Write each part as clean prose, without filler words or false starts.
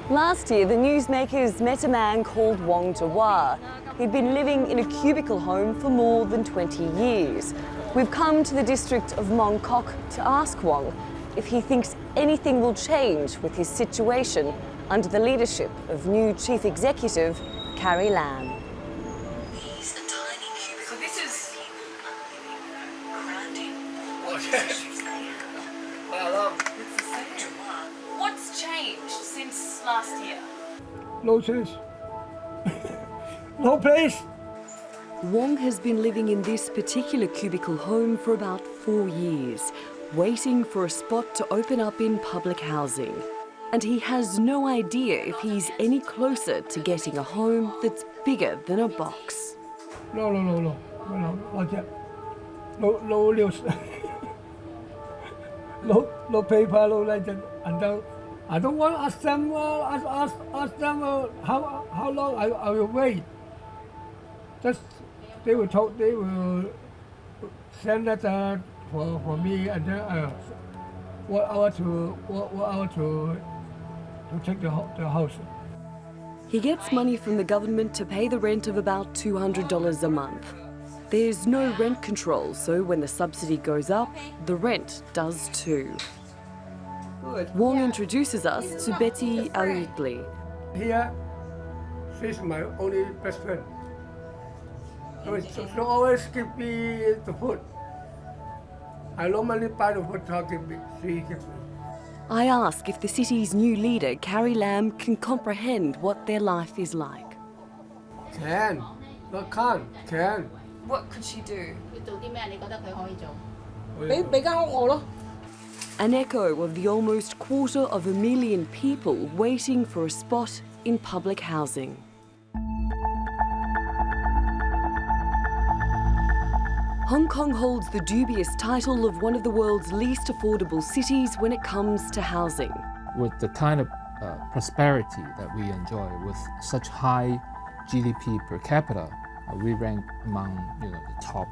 Last year, the Newsmakers met a man called Wong Jawar. He'd been living in a cubicle home for more than 20 years. We've come to the district of Mong Kok to ask Wong if he thinks anything will change with his situation under the leadership of new Chief Executive Carrie Lam. He's a tiny cubicle. So this is It's the same. What's changed since last year? No change. No place. Wong has been living in this particular cubicle home for about 4 years, waiting for a spot to open up in public housing. And he has no idea if he's any closer to getting a home that's bigger than a box. No, not yet. No news. no paper, no legend. And I don't want to ask them. Ask them how long I will wait. Just they will send that for me, and then what hour to take the house. He gets money from the government to pay the rent of about $200 a month. There's no rent control, so when the subsidy goes up, the rent does too. Wong introduces us to Betty Aritli. Here, she's my only best friend. So she always give me the food. I normally buy the food, she gives me. I ask if the city's new leader, Carrie Lam, can comprehend what their life is like. Can. Not can't. Can. What could she do? An echo of the almost 250,000 people waiting for a spot in public housing. Hong Kong holds the dubious title of one of the world's least affordable cities when it comes to housing. With the kind of prosperity that we enjoy, with such high GDP per capita, we rank among the top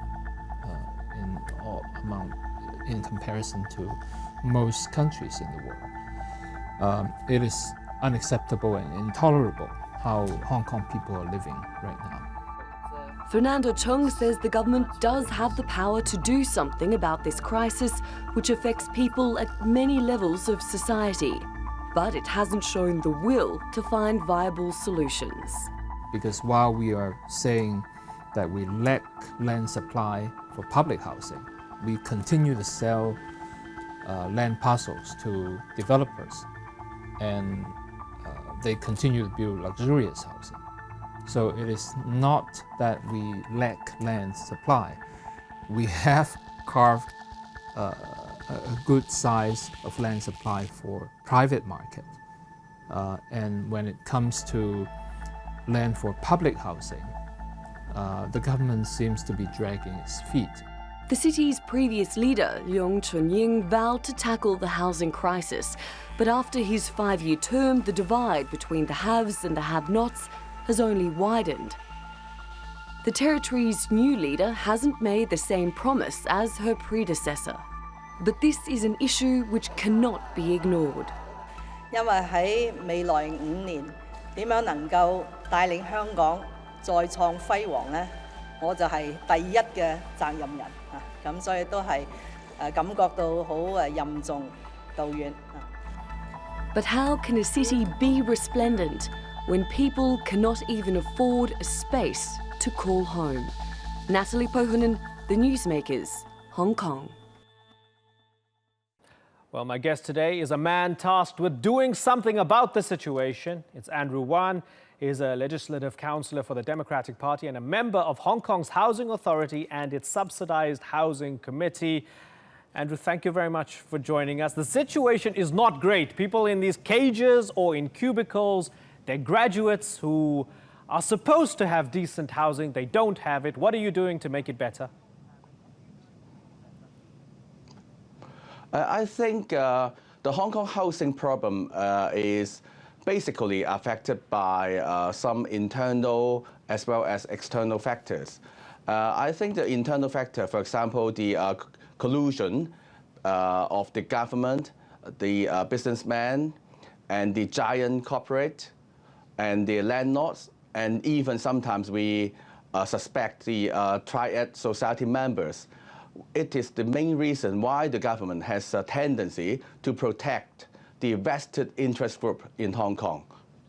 in comparison to most countries in the world. It is unacceptable and intolerable how Hong Kong people are living right now. Fernando Chung says the government does have the power to do something about this crisis, which affects people at many levels of society. But it hasn't shown the will to find viable solutions. Because while we are saying that we lack land supply for public housing, we continue to sell land parcels to developers, and they continue to build luxurious housing. So it is not that we lack land supply. We have carved a good size of land supply for private market. And when it comes to land for public housing, the government seems to be dragging its feet. The city's previous leader, Leung Chun-ying, vowed to tackle the housing crisis. But after his 5-year term, the divide between the haves and the have-nots has only widened. The territory's new leader hasn't made the same promise as her predecessor. But this is an issue which cannot be ignored. 因為喺未來5年點樣能夠帶領香港再創輝煌呢？我就係第一嘅責任人啊！咁所以都係感覺到好任重道遠。But how can a city be resplendent when people cannot even afford a space to call home? Natalie Pohunen, The Newsmakers, Hong Kong. Well, my guest today is a man tasked with doing something about the situation. It's Andrew Wan. He's a legislative councillor for the Democratic Party and a member of Hong Kong's Housing Authority and its subsidised housing committee. Andrew, thank you very much for joining us. The situation is not great. People in these cages or in cubicles, they're graduates who are supposed to have decent housing. They don't have it. What are you doing to make it better? I think the Hong Kong housing problem is basically affected by some internal as well as external factors. I think the internal factor, for example, the collusion of the government, the businessmen, and the giant corporate and the landlords, and even sometimes we suspect the triad society members. It is the main reason why the government has a tendency to protect the vested interest group in Hong Kong.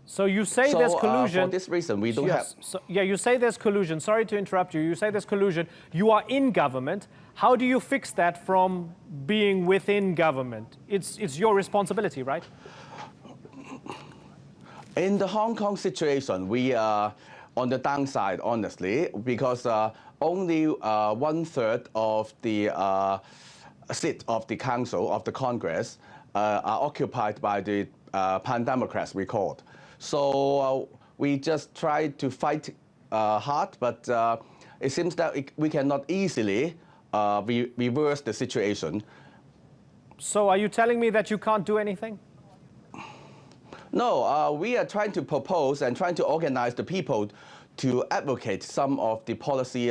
So you say there's collusion. For this reason, we don't have... So, yeah, you say there's collusion. Sorry to interrupt you. You say there's collusion. You are in government. How do you fix that from being within government? It's your responsibility, right? In the Hong Kong situation, we are on the downside, honestly, because only 1/3 of the seat of the council, of the Congress, are occupied by the pan-democrats, we called. So we just try to fight hard, but it seems that we cannot easily reverse the situation. So are you telling me that you can't do anything? No, we are trying to propose and trying to organize the people to advocate some of the policy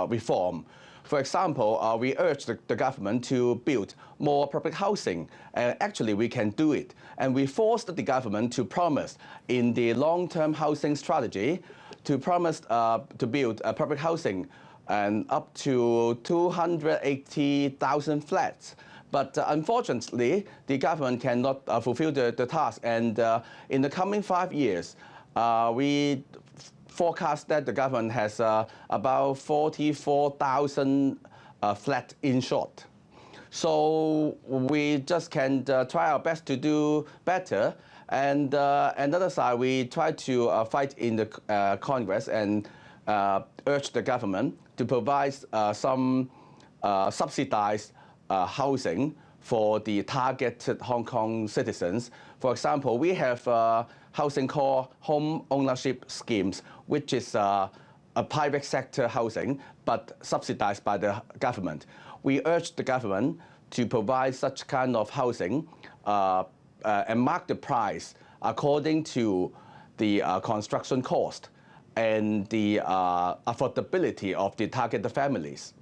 reform. For example, we urge the government to build more public housing. And actually, we can do it. And we forced the government to promise in the long-term housing strategy to promise to build public housing and up to 280,000 flats. But unfortunately, the government cannot fulfill the task. And in the coming 5 years, we forecast that the government has about 44,000 flats in short. So we just can try our best to do better. And on the other side, we try to fight in the Congress and urge the government to provide some subsidized housing for the targeted Hong Kong citizens. For example, we have housing called home ownership schemes, which is a private sector housing, but subsidized by the government. We urge the government to provide such kind of housing and mark the price according to the construction cost and the affordability of the targeted families.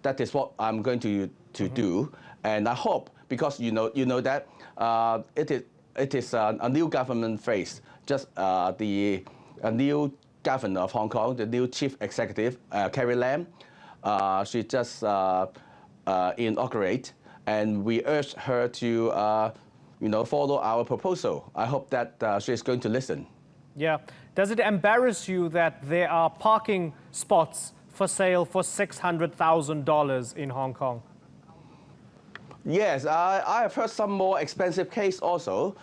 That is what I'm going to do, and I hope, because you know that it is a new government phase. Just a new governor of Hong Kong, the new chief executive, Carrie Lam, she just inaugurated, and we urge her to follow our proposal. I hope that she is going to listen. Yeah. Does it embarrass you that there are parking spots for sale for $600,000 in Hong Kong? Yes, I have heard some more expensive case also.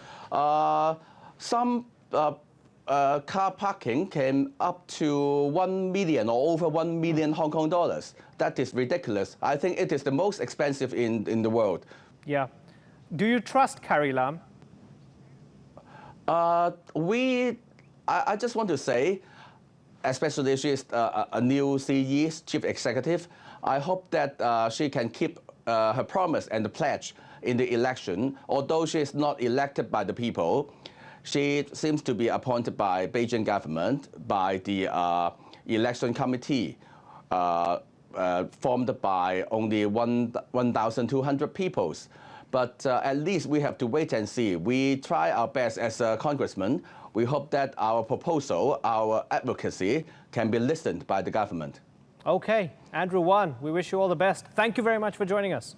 Some car parking came up to 1 million or over 1 million Hong Kong dollars. That is ridiculous. I think it is the most expensive in the world. Yeah. Do you trust Carrie Lam? I just want to say, especially she is a new CE, chief executive, I hope that she can keep her promise and the pledge in the election. Although she is not elected by the people, she seems to be appointed by Beijing government, by the election committee, formed by only 1,200 people. But at least we have to wait and see. We try our best as a congressman. We hope that our proposal, our advocacy, can be listened by the government. Okay, Andrew Wan, we wish you all the best. Thank you very much for joining us.